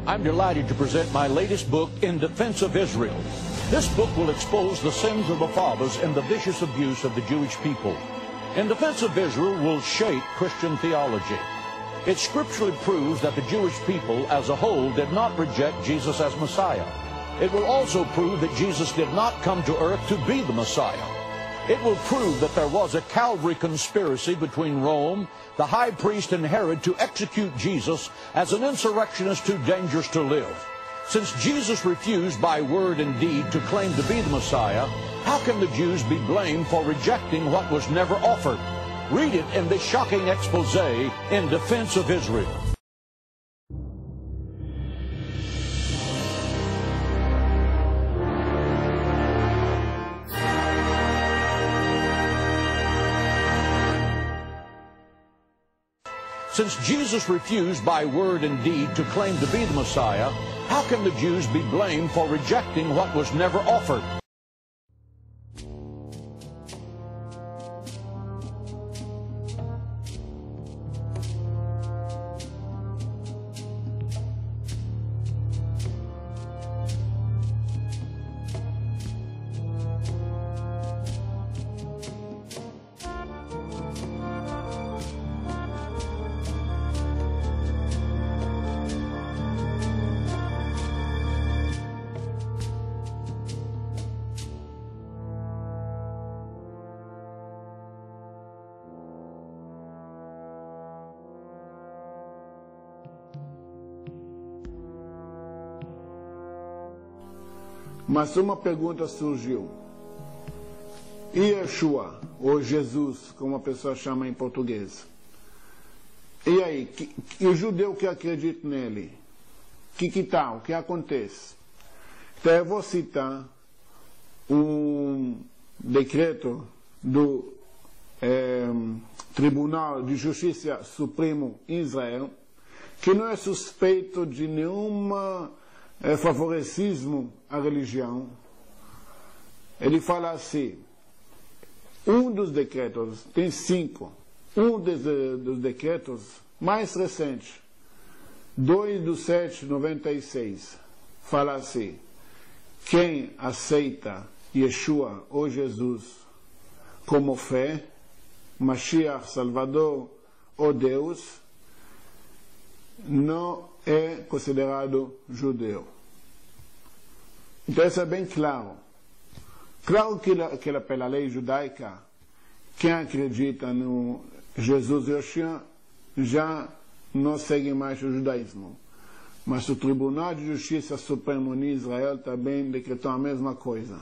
I'm delighted to present my latest book, In Defense of Israel. This book will expose the sins of the fathers and the vicious abuse of the Jewish people. In Defense of Israel will shape Christian theology. It scripturally proves that the Jewish people as a whole did not reject Jesus as Messiah. It will also prove that Jesus did not come to earth to be the Messiah. It will prove that there was a Calvary conspiracy between Rome, the high priest, and Herod to execute Jesus as an insurrectionist too dangerous to live. Since Jesus refused by word and deed to claim to be the Messiah, how can the Jews be blamed for rejecting what was never offered? Read it in this shocking expose, In Defense of Israel. Since Jesus refused by word and deed to claim to be the Messiah, how can the Jews be blamed for rejecting what was never offered? Mas uma pergunta surgiu. E Yeshua, ou Jesus, como a pessoa chama em português? E aí, o judeu que acredita nele? Que tal? O que acontece? Então eu vou citar um decreto do Tribunal de Justiça Supremo em Israel, que não é suspeito de nenhuma favoritismo à religião. Ele fala assim, um dos decretos, tem 5, um dos decretos mais recentes, 2/7/96, fala assim, quem aceita Yeshua ou Jesus como fé, Mashiach, Salvador ou Deus, não é considerado judeu. Então isso é bem claro. Claro que pela lei judaica, quem acredita no Jesus e Yeshua já não segue mais o judaísmo. Mas o Tribunal de Justiça Supremo em Israel também decretou a mesma coisa.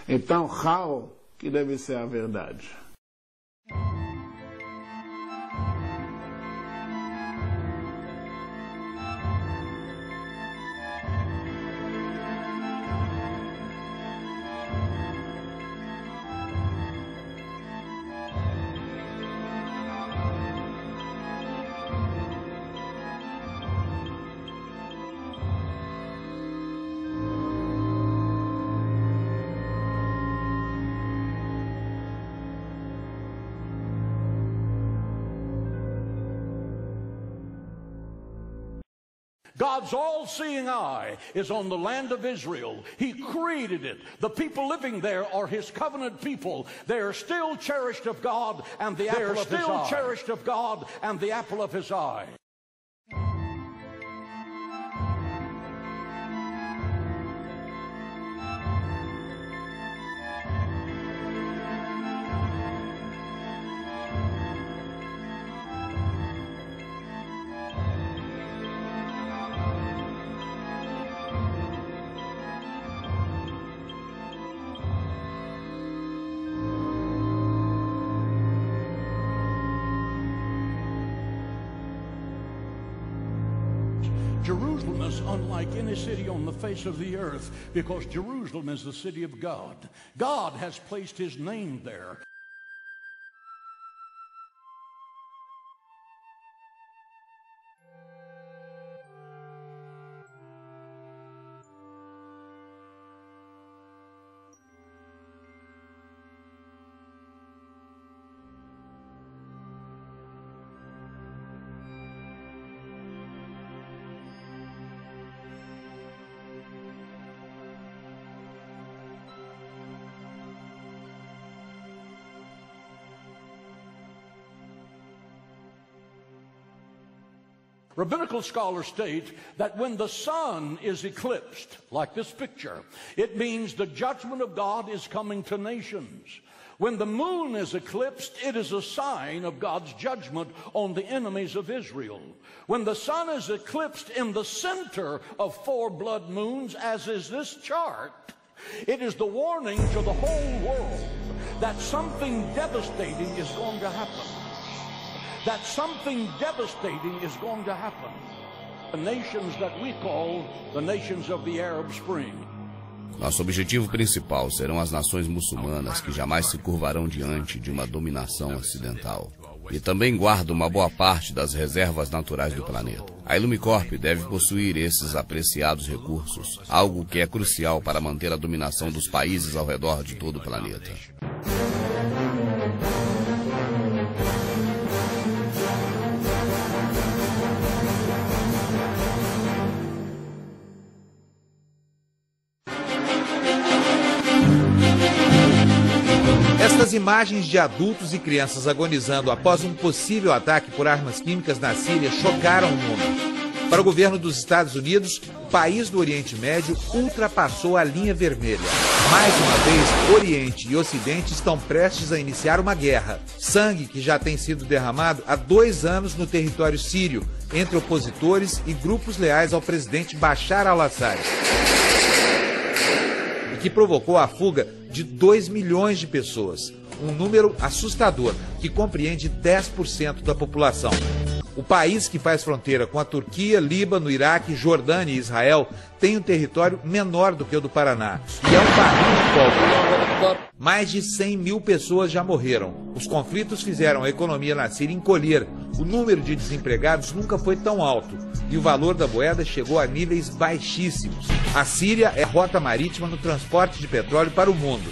É tão raro que deve ser a verdade. God's all-seeing eye is on the land of Israel. He created it. The people living there are His covenant people. They are still cherished of God and the apple of His eye. They are still cherished of God and the apple of His eye. Jerusalem is unlike any city on the face of the earth because Jerusalem is the city of God. God has placed His name there. Rabbinical scholars state that when the sun is eclipsed, like this picture, it means the judgment of God is coming to nations. When the moon is eclipsed, it is a sign of God's judgment on the enemies of Israel. When the sun is eclipsed in the center of 4 blood moons, as is this chart, it is the warning to the whole world that something devastating is going to happen. That something devastating is going to happen. The nations that we call the nations of the Arab Spring. Nosso objetivo principal serão as nações muçulmanas que jamais se curvarão diante de uma dominação ocidental. E também guarda uma boa parte das reservas naturais do planeta. A Illumicorp deve possuir esses apreciados recursos, algo que é crucial para manter a dominação dos países ao redor de todo o planeta. Estas imagens de adultos e crianças agonizando após um possível ataque por armas químicas na Síria chocaram o mundo. Para o governo dos Estados Unidos, o país do Oriente Médio ultrapassou a linha vermelha. Mais uma vez, Oriente e Ocidente estão prestes a iniciar uma guerra. Sangue que já tem sido derramado há 2 anos no território sírio, entre opositores e grupos leais ao presidente Bashar al-Assad, e que provocou a fuga de 2 milhões de pessoas, um número assustador que compreende 10% da população. O país que faz fronteira com a Turquia, Líbano, Iraque, Jordânia e Israel tem um território menor do que o do Paraná e é um barril de pólvora. Mais de 100 mil pessoas já morreram. Os conflitos fizeram a economia na Síria encolher. O número de desempregados nunca foi tão alto e o valor da moeda chegou a níveis baixíssimos. A Síria é rota marítima no transporte de petróleo para o mundo.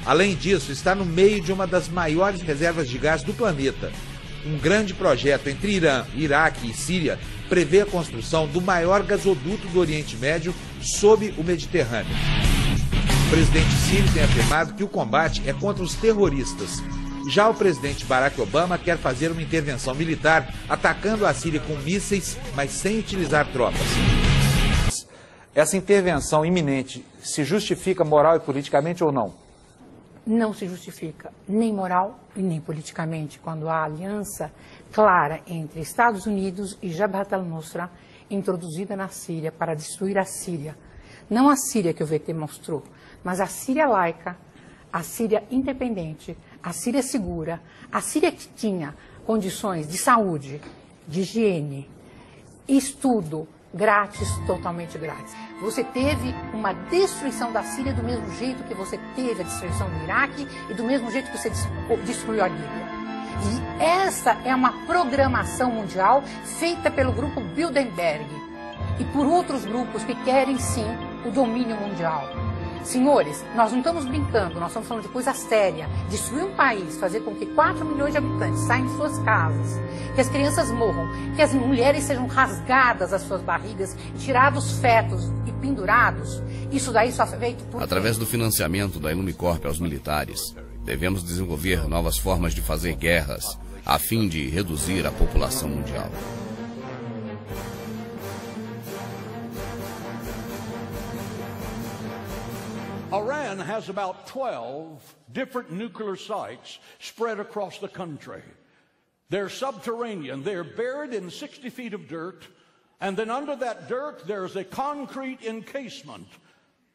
Além disso, está no meio de uma das maiores reservas de gás do planeta. Um grande projeto entre Irã, Iraque e Síria prevê a construção do maior gasoduto do Oriente Médio sob o Mediterrâneo. O presidente sírio tem afirmado que o combate é contra os terroristas. Já o presidente Barack Obama quer fazer uma intervenção militar atacando a Síria com mísseis, mas sem utilizar tropas. Essa intervenção iminente se justifica moral e politicamente ou não? Não se justifica nem moral e nem politicamente quando há aliança clara entre Estados Unidos e Jabhat al-Nusra introduzida na Síria para destruir a Síria. Não a Síria que o VT mostrou, mas a Síria laica, a Síria independente, a Síria segura, a Síria que tinha condições de saúde, de higiene, estudo grátis, totalmente grátis. Você teve uma destruição da Síria do mesmo jeito que você teve a destruição do Iraque e do mesmo jeito que você destruiu a Líbia. E essa é uma programação mundial feita pelo grupo Bilderberg e por outros grupos que querem sim o domínio mundial. Senhores, nós não estamos brincando, nós estamos falando de coisa séria. Destruir um país, fazer com que 4 milhões de habitantes saiam de suas casas, que as crianças morram, que as mulheres sejam rasgadas as suas barrigas, tirados fetos e pendurados, isso daí só é feito por... Através do financiamento da Illumicorp aos militares, devemos desenvolver novas formas de fazer guerras, a fim de reduzir a população mundial. Iran has about 12 different nuclear sites spread across the country. They're subterranean. They're buried in 60 feet of dirt, and then under that dirt there's a concrete encasement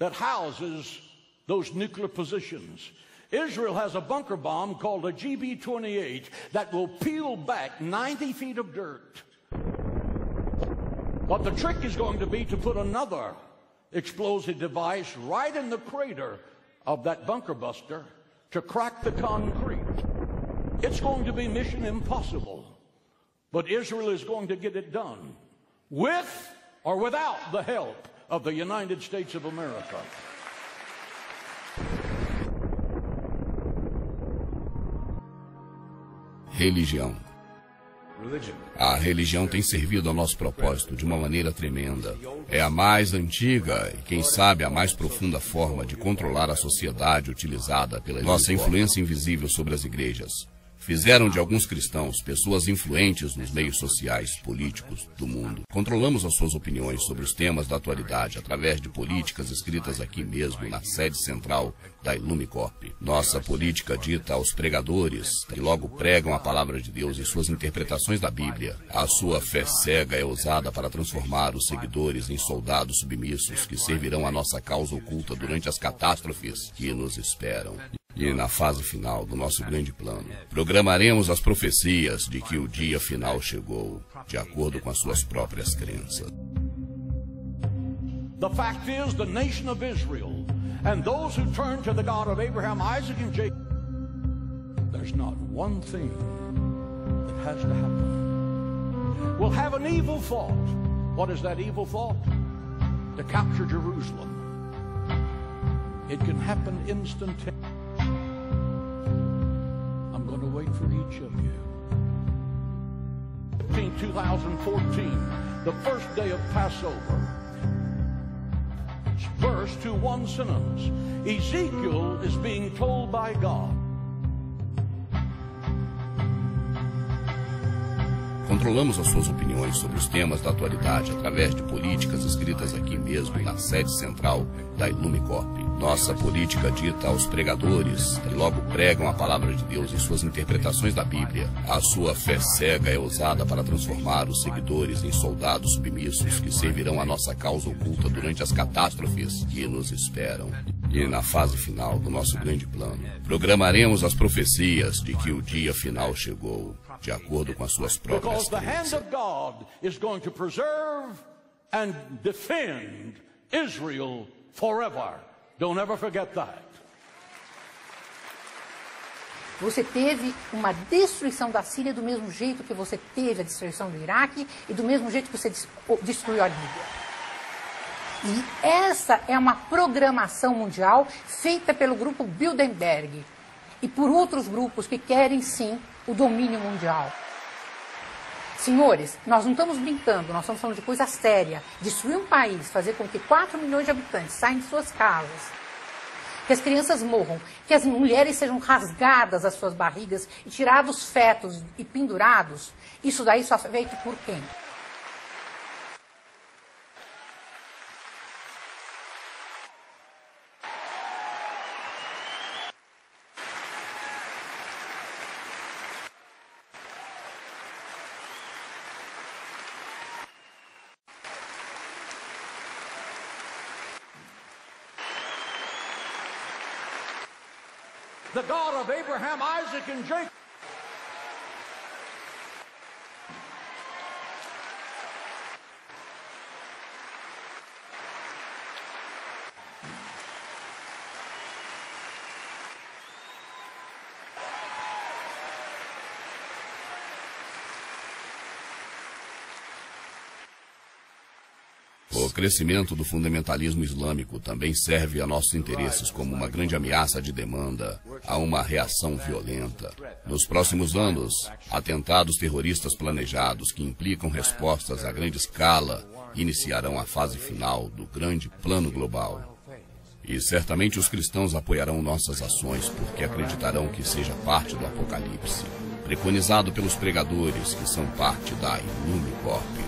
that houses those nuclear positions. Israel has a bunker bomb called a GB-28 that will peel back 90 feet of dirt. But the trick is going to be to put another explosive device right in the crater of that bunker buster to crack the concrete. It's going to be mission impossible, but Israel is going to get it done with or without the help of the United States of America. Religião. A religião tem servido ao nosso propósito de uma maneira tremenda. É a mais antiga e, quem sabe, a mais profunda forma de controlar a sociedade utilizada pela nossa influência invisível sobre as igrejas. fizeram de alguns cristãos pessoas influentes nos meios sociais, políticos do mundo. Controlamos as suas opiniões sobre os temas da atualidade através de políticas escritas aqui mesmo na sede central da Ilume Corp. Nossa política dita aos pregadores, que logo pregam a palavra de Deus e suas interpretações da Bíblia. A sua fé cega é usada para transformar os seguidores em soldados submissos que servirão a nossa causa oculta durante as catástrofes que nos esperam. E na fase final do nosso grande plano, programaremos as profecias de que o dia final chegou, de acordo com as suas próprias crenças. The fact is, the nation of Israel and those who turn to the God of Abraham, Isaac, and Jacob, there's not one thing that has to happen. We'll have an evil thought. What is that evil thought? To capture Jerusalem. It can happen instantaneously. I'm going to wait for each of you. 2014, the first day of Passover. Verse to one sentence. Ezekiel is being told by God. Controlamos as suas opiniões sobre os temas da atualidade através de políticas escritas aqui mesmo na sede central da Ilume Corp. Nossa política dita aos pregadores, que logo pregam a palavra de Deus e suas interpretações da Bíblia. A sua fé cega é usada para transformar os seguidores em soldados submissos que servirão a nossa causa oculta durante as catástrofes que nos esperam. E na fase final do nosso grande plano, programaremos as profecias de que o dia final chegou, de acordo com as suas próprias crenças. Because the hand of God is going to preserve and defend Israel forever. Don't ever forget that. Você teve uma destruição da Síria do mesmo jeito que você teve a destruição do Iraque e do mesmo jeito que você destruiu a Líbia. E essa é uma programação mundial feita pelo grupo Bilderberg e por outros grupos que querem, sim, o domínio mundial. Senhores, nós não estamos brincando, nós estamos falando de coisa séria. Destruir um país, fazer com que 4 milhões de habitantes saiam de suas casas, que as crianças morram, que as mulheres sejam rasgadas das suas barrigas e tirados fetos e pendurados, isso daí só é feito por quem? The God of Abraham, Isaac, and Jacob. O crescimento do fundamentalismo islâmico também serve a nossos interesses como uma grande ameaça de demanda a uma reação violenta. Nos próximos anos, atentados terroristas planejados que implicam respostas a grande escala iniciarão a fase final do grande plano global. E certamente os cristãos apoiarão nossas ações porque acreditarão que seja parte do Apocalipse, preconizado pelos pregadores que são parte da Ilume Corp.